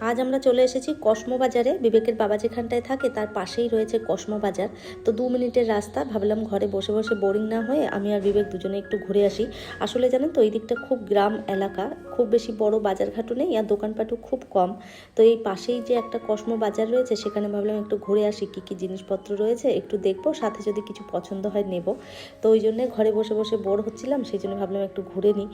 আজ আমরা চলে এসেছি কসমো বাজারে। বিবেকের বাবা যেখানটায় থাকে তার পাশেই রয়েছে কসমো বাজার। তো 2 মিনিটের রাস্তা। ভাবলাম ঘরে বসে বসে বোরিং না হয়ে আমি আর বিবেক দুজনে একটু ঘুরে আসি। আসলে জানেন তো, এই দিকটা খুব গ্রাম এলাকা, খুব বেশি বড় বাজারঘাটও নেই আর দোকানপাটও খুব কম। তো এই পাশেই যে একটা কসমো বাজার রয়েছে, সেখানে ভাবলাম একটু ঘুরে আসি, কী কী জিনিসপত্র রয়েছে একটু দেখবো, সাথে যদি কিছু পছন্দ হয় নেব। তো ওই জন্যে ঘরে বসে বসে বোর হচ্ছিলাম, সেই জন্য ভাবলাম একটু ঘুরে নিই।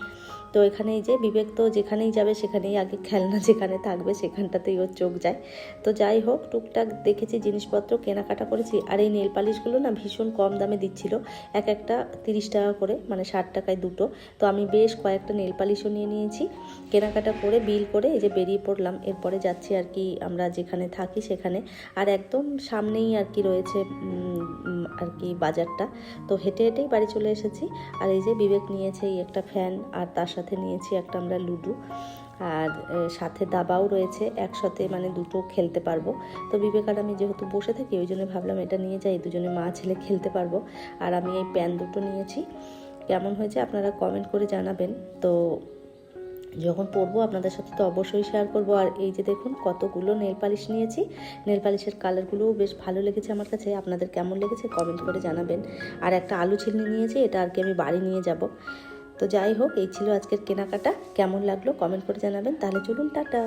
তো এখানে এই যে বিবেক তো যেখানেই যাবে সেখানেই আগে খেলনা যেখানে থাকবে সেখানটাতেই ওর চোখ যায়। তো যাই হোক, টুকটাক দেখেছি জিনিসপত্র, কেনাকাটা করেছি। আর এই নেল পালিশগুলো না ভীষণ কম দামে দিচ্ছিল, এক একটা 30 টাকা করে, মানে 60 টাকায় দুটো। তো আমি বেশ কয়েকটা নেল পালিশও নিয়ে নিয়েছি। কেনাকাটা করে বিল করে এই যে বেরিয়ে পড়লাম। এরপরে যাচ্ছি আর কি আমরা যেখানে থাকি সেখানে। আর একদম সামনেই আর কি রয়েছে আর কি বাজারটা। তো হেঁটে হেঁটেই বাড়ি চলে এসেছি। আর এই যে বিবেক নিয়েছে এই একটা ফ্যান, আর তার সাথে নিয়েছি একটা আমরা লুডো, আর সাথে দাবাও রয়েছে, একসাথে মানে দুটো খেলতে পারবো। তো বিবেক আর আমি যেহেতু বসে থাকি ওই জন্য ভাবলাম এটা নিয়ে যাই, দুজনে মা ছেলে খেলতে পারবো। আর আমি এই প্যান দুটো নিয়েছি। কেমন হয়েছে আপনারা কমেন্ট করে জানাবেন। তো যখন পরবো আপনাদের সাথে তো অবশ্যই শেয়ার করবো। আর এই যে দেখুন কতগুলো নেল পালিশ নিয়েছি। নেল পালিশের কালারগুলোও বেশ ভালো লেগেছে আমার কাছে। আপনাদের কেমন লেগেছে কমেন্ট করে জানাবেন। আর একটা আলু ছিলনি নিয়েছি, এটা আর কি আমি বাড়ি নিয়ে যাব। তো যাই হোক, এই ছিল আজকের কেনাকাটা। কেমন লাগলো কমেন্ট করে জানাবেন। তাহলে চলুন, টাটা।